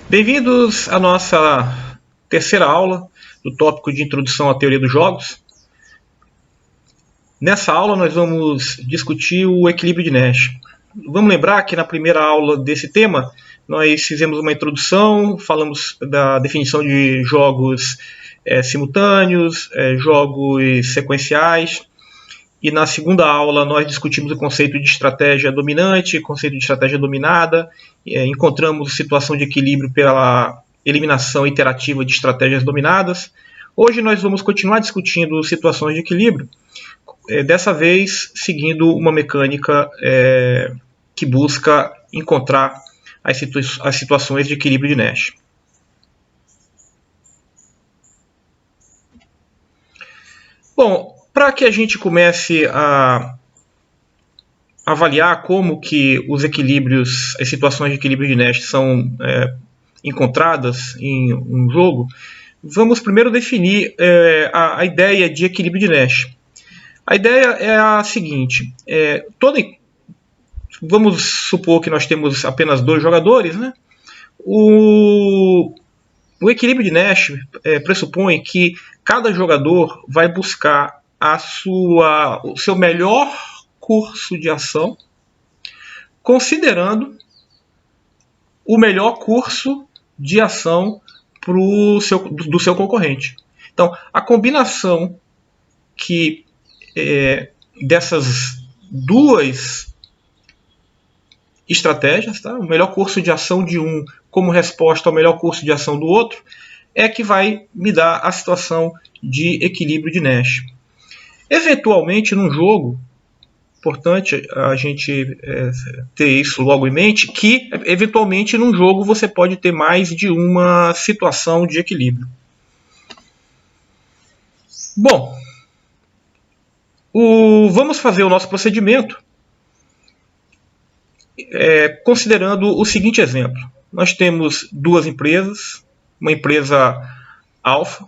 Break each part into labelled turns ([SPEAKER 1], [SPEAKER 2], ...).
[SPEAKER 1] Bem-vindos à nossa terceira aula do tópico de introdução à teoria dos jogos. Nessa aula nós vamos discutir o equilíbrio de Nash. Vamos lembrar que na primeira aula desse tema nós fizemos uma introdução, falamos da definição de jogos simultâneos, jogos sequenciais. E na segunda aula nós discutimos o conceito de estratégia dominante, conceito de estratégia dominada, encontramos situação de equilíbrio pela eliminação iterativa de estratégias dominadas. Hoje nós vamos continuar discutindo situações de equilíbrio, dessa vez seguindo uma mecânica que busca encontrar as situações de equilíbrio de Nash. Bom, para que a gente comece a avaliar como que os equilíbrios, as situações de equilíbrio de Nash são encontradas em um jogo, vamos primeiro definir a ideia de equilíbrio de Nash. A ideia é a seguinte: vamos supor que nós temos apenas dois jogadores, né? O equilíbrio de Nash pressupõe que cada jogador vai buscar o seu melhor curso de ação, considerando o melhor curso de ação do seu concorrente. Então, a combinação dessas duas estratégias, tá? O melhor curso de ação de um como resposta ao melhor curso de ação do outro, é que vai me dar a situação de equilíbrio de Nash. Eventualmente, num jogo, importante a gente ter isso logo em mente, que eventualmente num jogo você pode ter mais de uma situação de equilíbrio. Bom, vamos fazer o nosso procedimento considerando o seguinte exemplo. Nós temos duas empresas, uma empresa alfa,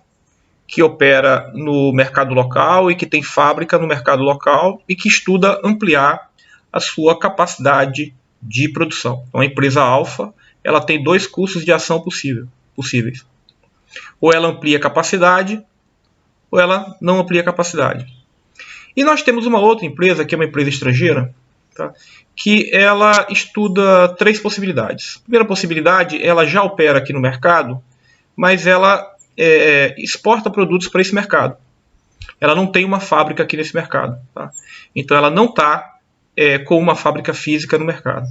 [SPEAKER 1] que opera no mercado local e que tem fábrica no mercado local e que estuda ampliar a sua capacidade de produção. Então, a empresa alfa, ela tem dois cursos de ação possíveis. Ou ela amplia a capacidade, ou ela não amplia a capacidade. E nós temos uma outra empresa, que é uma empresa estrangeira, tá? Que ela estuda três possibilidades. A primeira possibilidade, ela já opera aqui no mercado, mas ela exporta produtos para esse mercado. Ela não tem uma fábrica aqui nesse mercado. Tá? Então ela não está com uma fábrica física no mercado.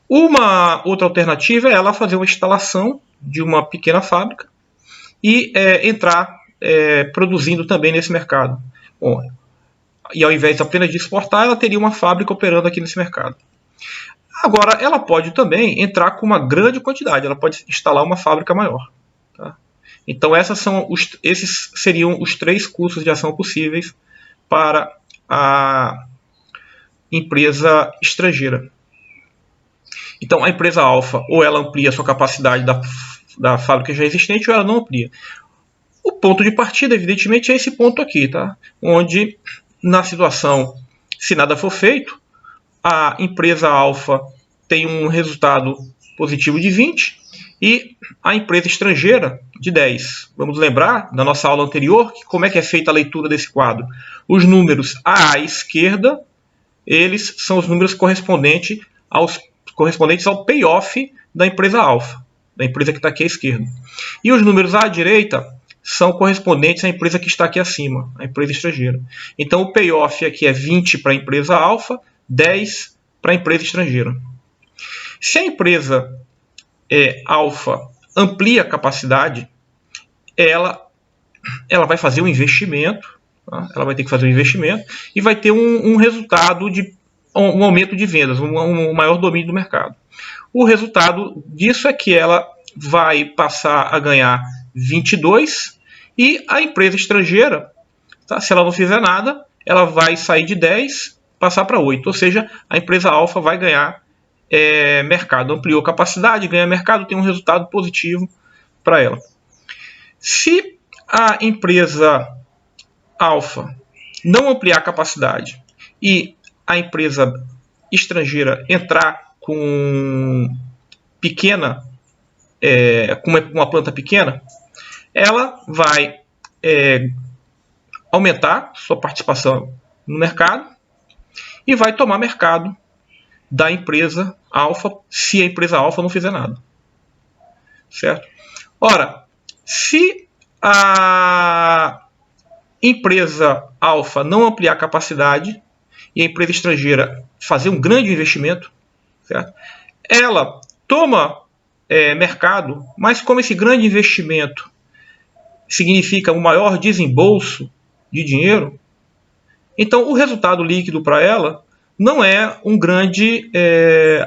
[SPEAKER 1] Uma outra alternativa é ela fazer uma instalação de uma pequena fábrica e entrar produzindo também nesse mercado. Bom, e ao invés apenas de exportar, ela teria uma fábrica operando aqui nesse mercado. Agora, ela pode também entrar com uma grande quantidade, ela pode instalar uma fábrica maior. Tá? Então, esses seriam os três cursos de ação possíveis para a empresa estrangeira. Então, a empresa alfa, ou ela amplia a sua capacidade da fábrica já existente, ou ela não amplia. O ponto de partida, evidentemente, é esse ponto aqui, tá? Onde, na situação, se nada for feito, a empresa alfa tem um resultado positivo de 20 e a empresa estrangeira de 10. Vamos lembrar, na nossa aula anterior, como é que é feita a leitura desse quadro. Os números à esquerda, eles são os números correspondentes ao payoff da empresa alfa, da empresa que está aqui à esquerda. E os números à direita são correspondentes à empresa que está aqui acima, a empresa estrangeira. Então o payoff aqui é 20 para a empresa alfa, 10 para a empresa estrangeira. Se a empresa alfa amplia a capacidade, ela vai fazer um investimento, tá? Ela vai ter que fazer um investimento e vai ter um resultado de um aumento de vendas, um maior domínio do mercado. O resultado disso é que ela vai passar a ganhar 22 e a empresa estrangeira, tá? Se ela não fizer nada, ela vai sair de 10 passar para 8, ou seja, a empresa alfa vai ganhar mercado, ampliou capacidade, ganha mercado, tem um resultado positivo para ela. Se a empresa alfa não ampliar a capacidade e a empresa estrangeira entrar com uma planta pequena, ela vai aumentar sua participação no mercado e vai tomar mercado da empresa alfa, se a empresa alfa não fizer nada. Certo? Ora, se a empresa alfa não ampliar a capacidade e a empresa estrangeira fazer um grande investimento, certo? Ela toma mercado, mas como esse grande investimento significa um maior desembolso de dinheiro, então o resultado líquido para ela não é um grande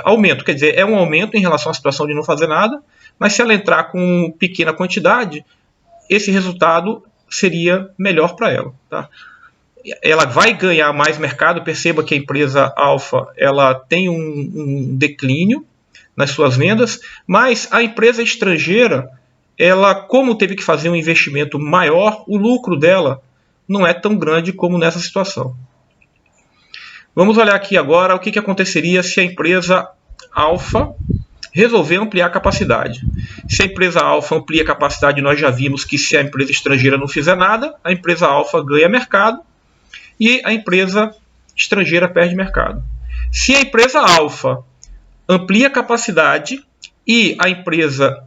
[SPEAKER 1] aumento. Quer dizer, é um aumento em relação à situação de não fazer nada, mas se ela entrar com pequena quantidade, esse resultado seria melhor para ela. Tá? Ela vai ganhar mais mercado. Perceba que a empresa alfa ela tem um declínio nas suas vendas, mas a empresa estrangeira, ela, como teve que fazer um investimento maior, o lucro dela não é tão grande como nessa situação. Vamos olhar aqui agora o que aconteceria se a empresa alfa resolver ampliar a capacidade. Se a empresa alfa amplia a capacidade, nós já vimos que se a empresa estrangeira não fizer nada, a empresa alfa ganha mercado e a empresa estrangeira perde mercado. Se a empresa alfa amplia a capacidade e a empresa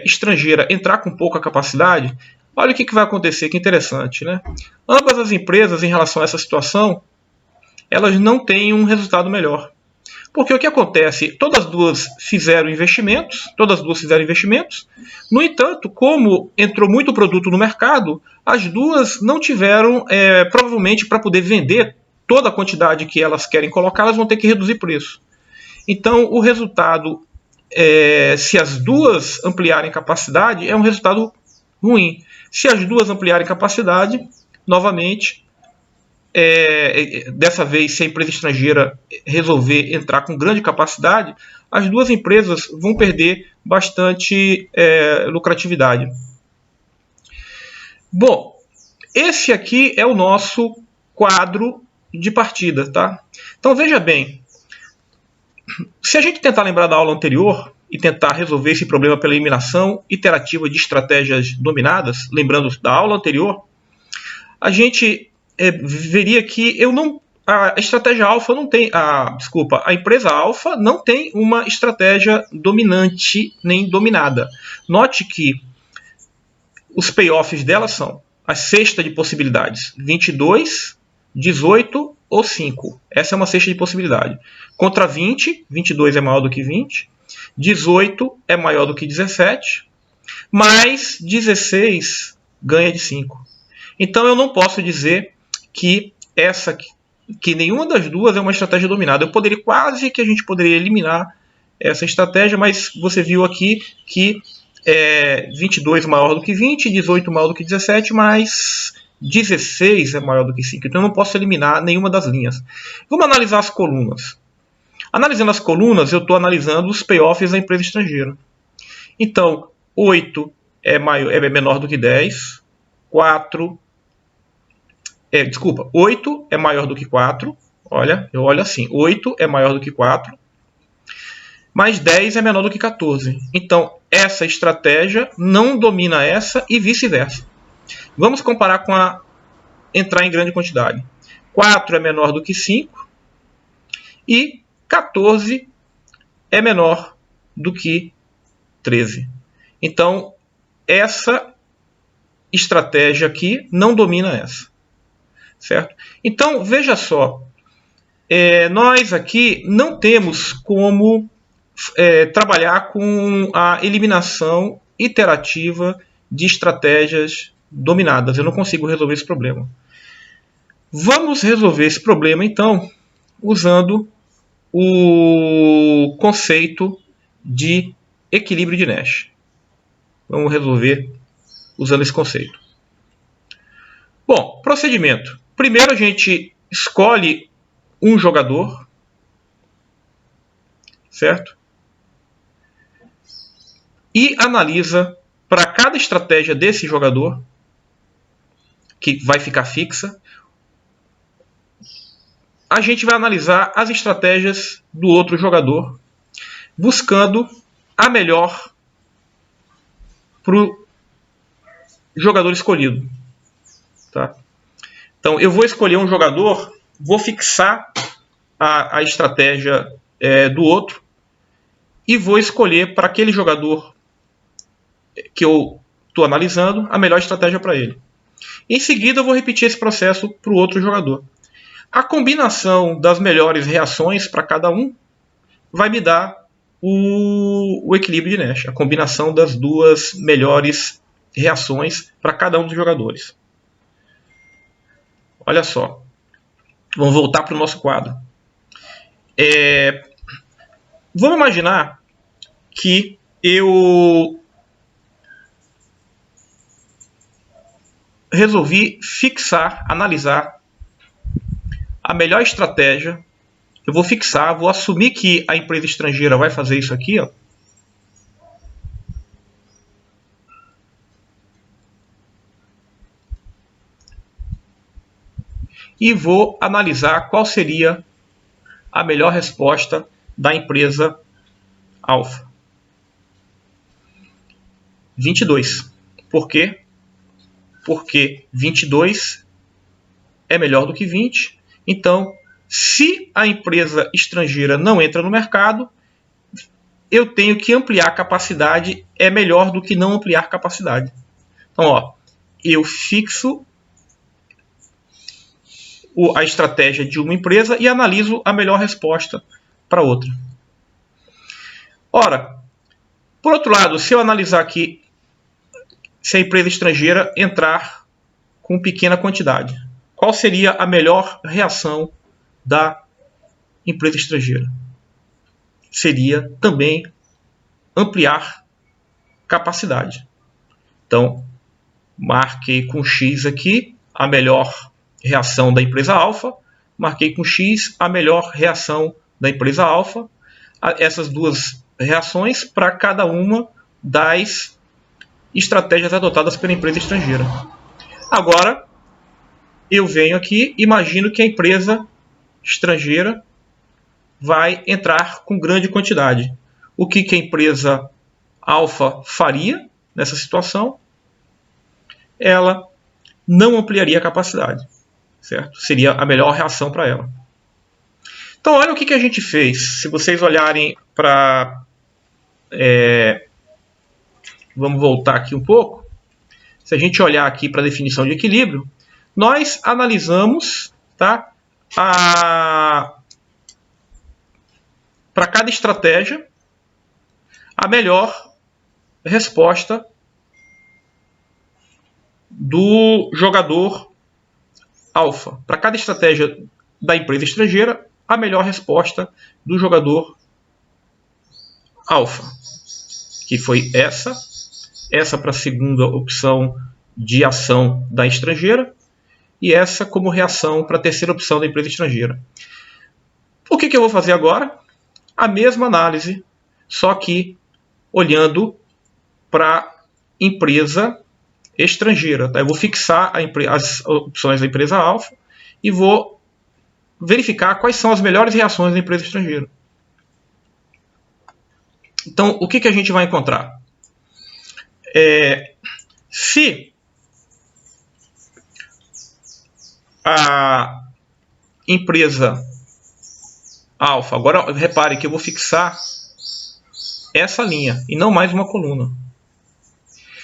[SPEAKER 1] estrangeira entrar com pouca capacidade, olha o que vai acontecer, que interessante, né? Ambas as empresas, em relação a essa situação, elas não têm um resultado melhor. Porque o que acontece? Todas duas fizeram investimentos, no entanto, como entrou muito produto no mercado, as duas não tiveram, provavelmente, para poder vender toda a quantidade que elas querem colocar, elas vão ter que reduzir preço. Então, o resultado, se as duas ampliarem capacidade, é um resultado ruim. Se as duas ampliarem capacidade, novamente, dessa vez, se a empresa estrangeira resolver entrar com grande capacidade, as duas empresas vão perder bastante lucratividade. Bom, esse aqui é o nosso quadro de partida, tá? Então veja bem, se a gente tentar lembrar da aula anterior e tentar resolver esse problema pela eliminação iterativa de estratégias dominadas, lembrando da aula anterior, a gente veria que a estratégia alfa não tem, a empresa alfa não tem uma estratégia dominante nem dominada. Note que os payoffs dela são a cesta de possibilidades: 22, 18 ou 5. Essa é uma cesta de possibilidade. Contra 20, 22 é maior do que 20, 18 é maior do que 17, mais 16 ganha de 5. Então eu não posso dizer que nenhuma das duas é uma estratégia dominada. A gente poderia eliminar essa estratégia, mas você viu aqui que 22 maior do que 20, 18 maior do que 17, mas 16 é maior do que 5. Então eu não posso eliminar nenhuma das linhas. Vamos analisar as colunas. Analisando as colunas, eu estou analisando os payoffs da empresa estrangeira. Então, 8 é menor do que 10, 8 é maior do que 4. Olha, eu olho assim: 8 é maior do que 4, mais 10 é menor do que 14. Então, essa estratégia não domina essa e vice-versa. Vamos comparar com a entrar em grande quantidade. 4 é menor do que 5 e 14 é menor do que 13. Então, essa estratégia aqui não domina essa. Certo? Então, veja só, nós aqui não temos como trabalhar com a eliminação iterativa de estratégias dominadas. Eu não consigo resolver esse problema. Vamos resolver esse problema, então, usando o conceito de equilíbrio de Nash. Vamos resolver usando esse conceito. Bom, procedimento. Primeiro a gente escolhe um jogador, certo? E analisa para cada estratégia desse jogador, que vai ficar fixa, a gente vai analisar as estratégias do outro jogador, buscando a melhor para o jogador escolhido. Tá? Então, eu vou escolher um jogador, vou fixar a estratégia do outro e vou escolher para aquele jogador que eu estou analisando a melhor estratégia para ele. Em seguida, eu vou repetir esse processo para o outro jogador. A combinação das melhores reações para cada um vai me dar o equilíbrio de Nash. A combinação das duas melhores reações para cada um dos jogadores. Olha só. Vamos voltar para o nosso quadro. Vamos imaginar que eu resolvi fixar, analisar a melhor estratégia. Eu vou fixar, vou assumir que a empresa estrangeira vai fazer isso aqui, ó. E vou analisar qual seria a melhor resposta da empresa alfa. 22. Por quê? Porque 22 é melhor do que 20. Então, se a empresa estrangeira não entra no mercado, eu tenho que ampliar a capacidade, é melhor do que não ampliar capacidade. Então, ó, eu fixo a estratégia de uma empresa e analiso a melhor resposta para outra. Ora, por outro lado, se eu analisar aqui se a empresa estrangeira entrar com pequena quantidade, qual seria a melhor reação da empresa estrangeira? Seria também ampliar capacidade. Então, marquei com X aqui a melhor reação da empresa alfa, marquei com X a melhor reação da empresa alfa, essas duas reações para cada uma das estratégias adotadas pela empresa estrangeira. Agora, eu venho aqui, imagino que a empresa estrangeira vai entrar com grande quantidade. O que a empresa alfa faria nessa situação? Ela não ampliaria a capacidade, certo? Seria a melhor reação para ela. Então, olha o que a gente fez. Se vocês olharem para... vamos voltar aqui um pouco. Se a gente olhar aqui para a definição de equilíbrio, nós analisamos, tá, para cada estratégia a melhor resposta do jogador alfa. Para cada estratégia da empresa estrangeira, a melhor resposta do jogador alfa, que foi essa para a segunda opção de ação da estrangeira e essa como reação para a terceira opção da empresa estrangeira. O que eu vou fazer agora? A mesma análise, só que olhando para a empresa estrangeira. Tá? Eu vou fixar as opções da empresa alfa e vou verificar quais são as melhores reações da empresa estrangeira. Então, o que a gente vai encontrar? Se a empresa alfa, agora repare que eu vou fixar essa linha e não mais uma coluna.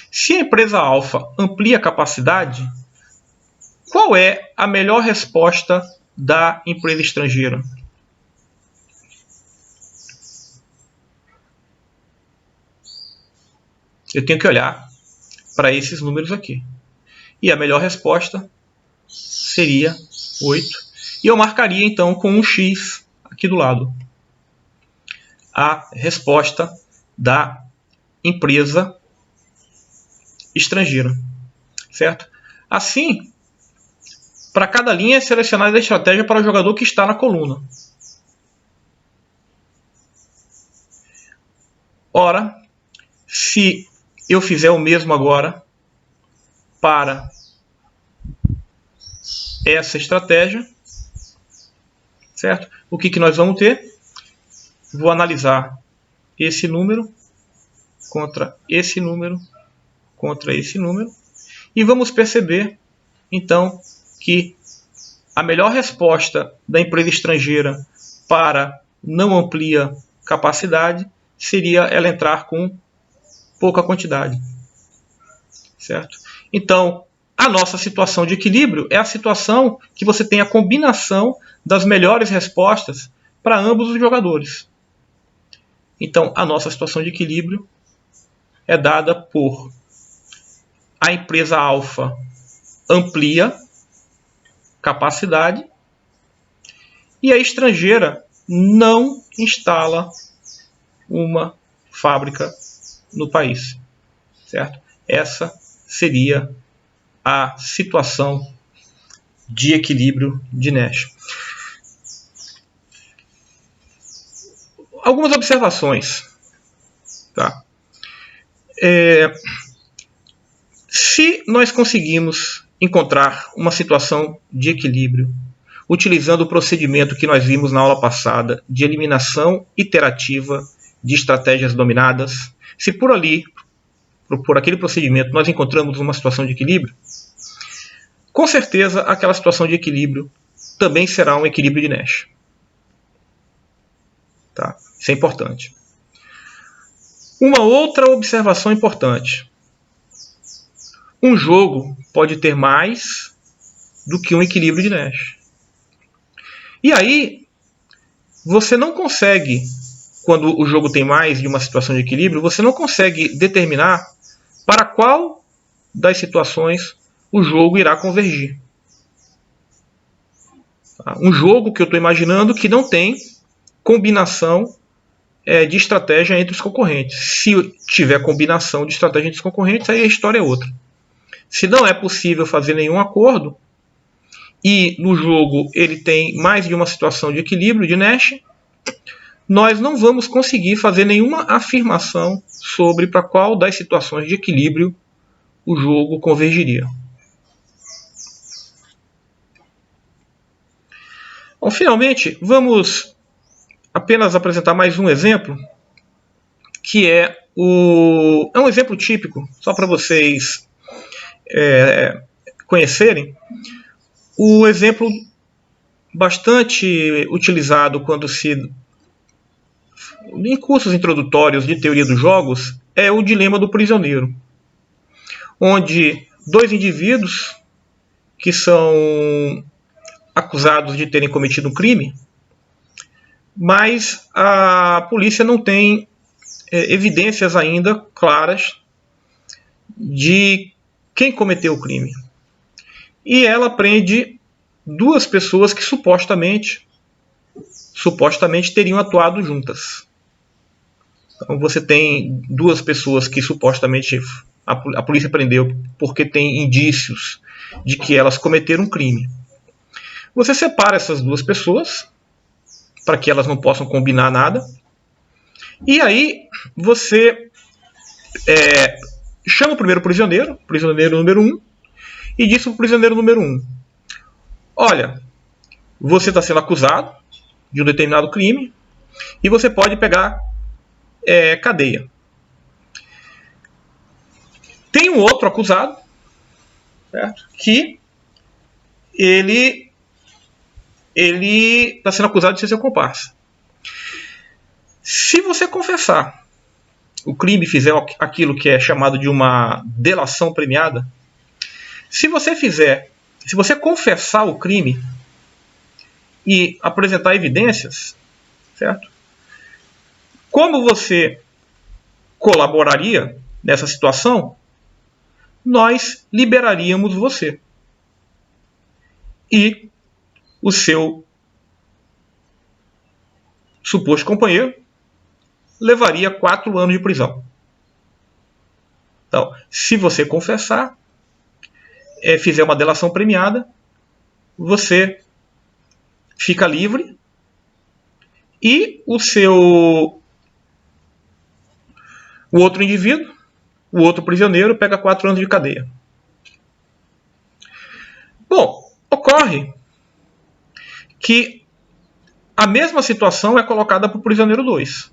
[SPEAKER 1] Se a empresa alfa amplia a capacidade, qual é a melhor resposta da empresa estrangeira? Eu tenho que olhar para esses números aqui. E a melhor resposta seria 8. E eu marcaria então com um X aqui do lado a resposta da empresa estrangeira. Certo? Assim, Para cada linha é selecionada a estratégia para o jogador que está na coluna. Ora, se eu fizer o mesmo agora para essa estratégia, certo? O que nós vamos ter? Vou analisar esse número contra esse número contra esse número e vamos perceber então que a melhor resposta da empresa estrangeira para não amplia capacidade seria ela entrar com pouca quantidade, certo? Então, a nossa situação de equilíbrio é a situação que você tem a combinação das melhores respostas para ambos os jogadores. Então, a nossa situação de equilíbrio é dada por a empresa alfa amplia capacidade e a estrangeira não instala uma fábrica no país, certo? Essa seria a situação de equilíbrio de Nash. Algumas observações, tá? Se nós conseguimos encontrar uma situação de equilíbrio utilizando o procedimento que nós vimos na aula passada de eliminação iterativa de estratégias dominadas, se por ali, por aquele procedimento, nós encontramos uma situação de equilíbrio, com certeza aquela situação de equilíbrio também será um equilíbrio de Nash. Tá? Isso é importante. Uma outra observação importante. Um jogo pode ter mais do que um equilíbrio de Nash. E aí, você não consegue, quando o jogo tem mais de uma situação de equilíbrio, você não consegue determinar para qual das situações o jogo irá convergir. Um jogo que eu estou imaginando que não tem combinação de estratégia entre os concorrentes. Se tiver combinação de estratégia entre os concorrentes, aí a história é outra. Se não é possível fazer nenhum acordo, e no jogo ele tem mais de uma situação de equilíbrio de Nash, nós não vamos conseguir fazer nenhuma afirmação sobre para qual das situações de equilíbrio o jogo convergiria. Bom, finalmente, vamos apenas apresentar mais um exemplo, que é um exemplo típico, só para vocês conhecerem. O exemplo bastante utilizado quando em cursos introdutórios de teoria dos jogos é o dilema do prisioneiro, onde dois indivíduos que são acusados de terem cometido um crime, mas a polícia não tem evidências ainda claras de quem cometeu o crime. E ela prende duas pessoas que supostamente teriam atuado juntas. Então você tem duas pessoas que supostamente a polícia prendeu porque tem indícios de que elas cometeram um crime. Você separa essas duas pessoas para que elas não possam combinar nada. E aí você chama o primeiro prisioneiro número 1, e diz para o prisioneiro número 1: olha, você está sendo acusado de um determinado crime e você pode pegar cadeia. Tem um outro acusado, certo? Que ele está sendo acusado de ser seu comparsa. Se você confessar o crime e fizer aquilo que é chamado de uma delação premiada, se você confessar o crime e apresentar evidências, certo? Como você colaboraria nessa situação, nós liberaríamos você. E o seu suposto companheiro levaria 4 anos de prisão. Então, se você confessar, fizer uma delação premiada, você fica livre e o outro indivíduo, o outro prisioneiro, pega 4 anos de cadeia. Bom, ocorre que a mesma situação é colocada para o prisioneiro 2.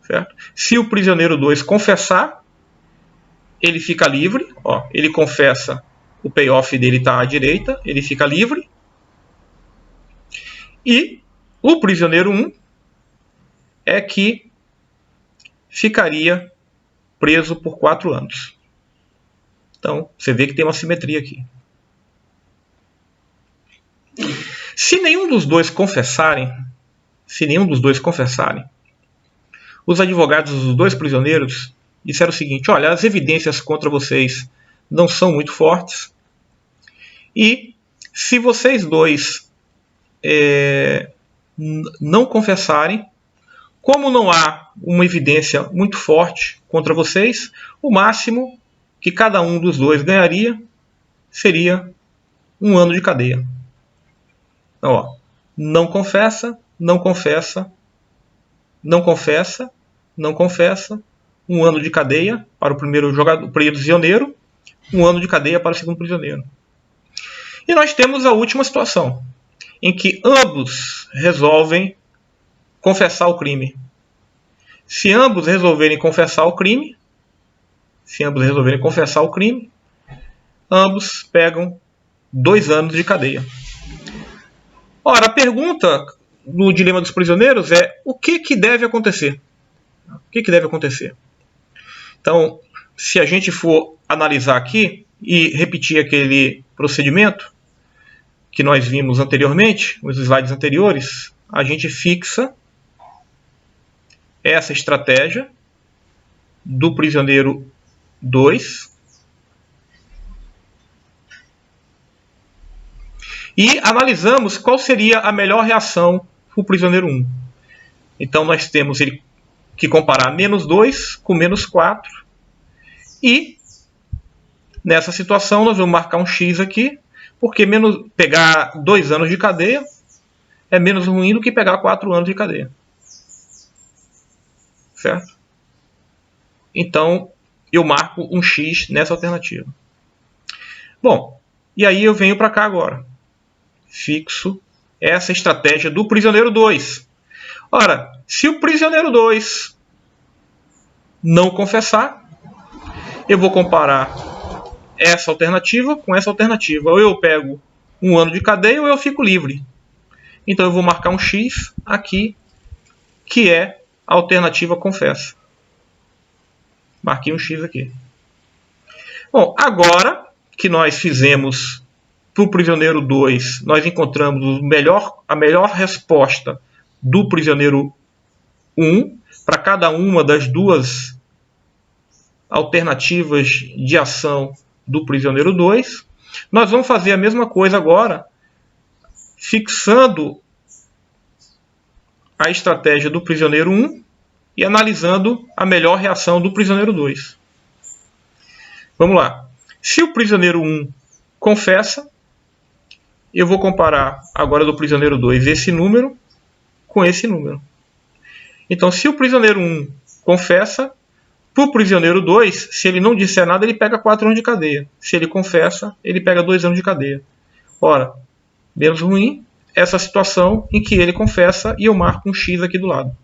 [SPEAKER 1] Certo? Se o prisioneiro 2 confessar, ele fica livre. Ó, ele confessa, o payoff dele está à direita, ele fica livre. E o prisioneiro 1 é que ficaria preso por 4 anos. Então, você vê que tem uma simetria aqui. Se nenhum dos dois confessarem, os advogados dos 2 prisioneiros disseram o seguinte: olha, as evidências contra vocês não são muito fortes, e se vocês 2 não confessarem, como não há uma evidência muito forte contra vocês, o máximo que cada um dos 2 ganharia seria 1 ano de cadeia. Então, ó, não confessa, não confessa, não confessa, não confessa, 1 ano de cadeia para o primeiro prisioneiro, 1 ano de cadeia para o segundo prisioneiro. E nós temos a última situação, em que ambos resolvem confessar o crime. Se ambos resolverem confessar o crime, ambos pegam 2 anos de cadeia. Ora, a pergunta no dilema dos prisioneiros é: o que deve acontecer? O que deve acontecer? Então, se a gente for analisar aqui e repetir aquele procedimento que nós vimos anteriormente, nos slides anteriores, a gente fixa essa estratégia do prisioneiro 2 e analisamos qual seria a melhor reação para o prisioneiro 1. Então nós temos que comparar -2 com -4 e nessa situação nós vamos marcar um X aqui, porque pegar 2 anos de cadeia é menos ruim do que pegar 4 anos de cadeia. Certo? Então eu marco um X nessa alternativa. Bom, e aí eu venho para cá agora. Fixo essa estratégia do prisioneiro 2. Ora, se o prisioneiro 2 não confessar, eu vou comparar essa alternativa com essa alternativa. Ou eu pego 1 ano de cadeia ou eu fico livre. Então eu vou marcar um X aqui, que é a alternativa confessa. Marquei um X aqui. Bom, agora que nós fizemos para o prisioneiro 2, nós encontramos a melhor resposta do prisioneiro 1 para cada uma das 2 alternativas de ação do prisioneiro 2. Nós vamos fazer a mesma coisa agora, fixando a estratégia do prisioneiro 1 e analisando a melhor reação do prisioneiro 2. Vamos lá. Se o prisioneiro 1 confessa, eu vou comparar agora do prisioneiro 2 esse número com esse número. Então, se o prisioneiro 1 confessa, para o prisioneiro 2, se ele não disser nada, ele pega 4 anos de cadeia. Se ele confessa, ele pega 2 anos de cadeia. Ora, menos ruim essa situação em que ele confessa e eu marco um X aqui do lado.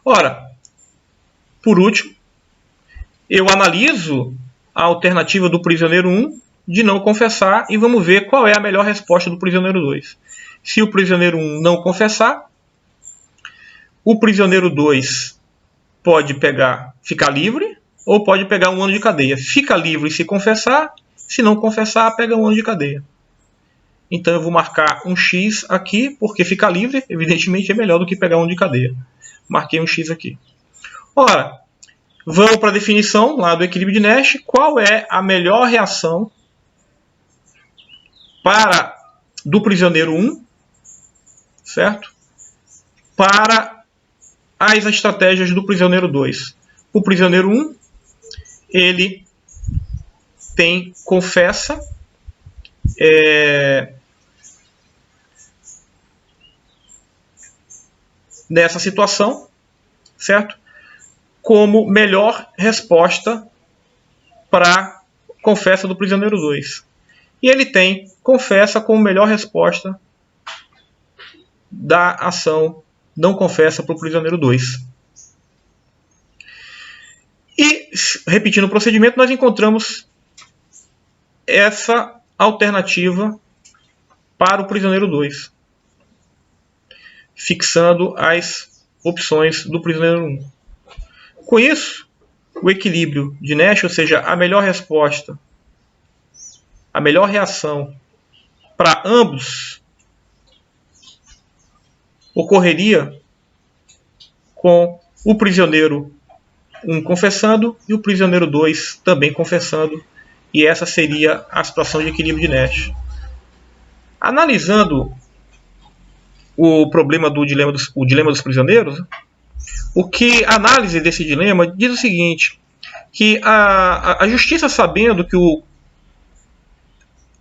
[SPEAKER 1] Ora, por último, eu analiso a alternativa do prisioneiro 1 de não confessar e vamos ver qual é a melhor resposta do prisioneiro 2. Se o prisioneiro 1 não confessar, o prisioneiro 2 pode ficar livre ou pode pegar 1 ano de cadeia. Fica livre se confessar, se não confessar, pega 1 ano de cadeia. Então eu vou marcar um X aqui, porque ficar livre, evidentemente, é melhor do que pegar 1 ano de cadeia. Marquei um X aqui. Ora, vamos para a definição lá do equilíbrio de Nash. Qual é a melhor reação do prisioneiro 1, certo? Para as estratégias do prisioneiro 2. O prisioneiro 1, ele tem confessa nessa situação, certo? Como melhor resposta para confessa do prisioneiro 2. E ele tem confessa como melhor resposta da ação não confessa para o prisioneiro 2. E, repetindo o procedimento, nós encontramos essa alternativa para o prisioneiro 2, fixando as opções do prisioneiro 1. Com isso, o equilíbrio de Nash, ou seja, a melhor resposta, a melhor reação para ambos, ocorreria com o prisioneiro 1 confessando e o prisioneiro 2 também confessando, e essa seria a situação de equilíbrio de Nash. Analisando o problema do dilema dos prisioneiros, a análise desse dilema diz o seguinte, que a justiça, sabendo que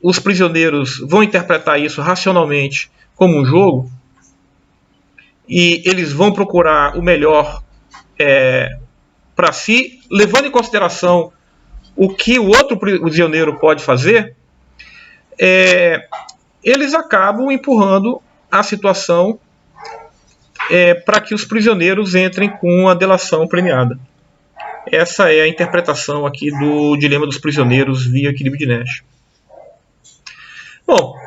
[SPEAKER 1] os prisioneiros vão interpretar isso racionalmente como um jogo, e eles vão procurar o melhor para si, levando em consideração o que o outro prisioneiro pode fazer, eles acabam empurrando a situação para que os prisioneiros entrem com a delação premiada. Essa é a interpretação aqui do dilema dos prisioneiros via equilíbrio de Nash. Bom,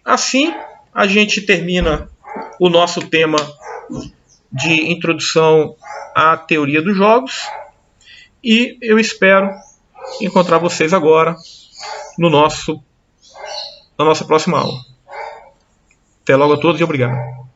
[SPEAKER 1] assim a gente termina o nosso tema de introdução à teoria dos jogos, e eu espero encontrar vocês agora na nossa próxima aula. Até logo a todos e obrigado.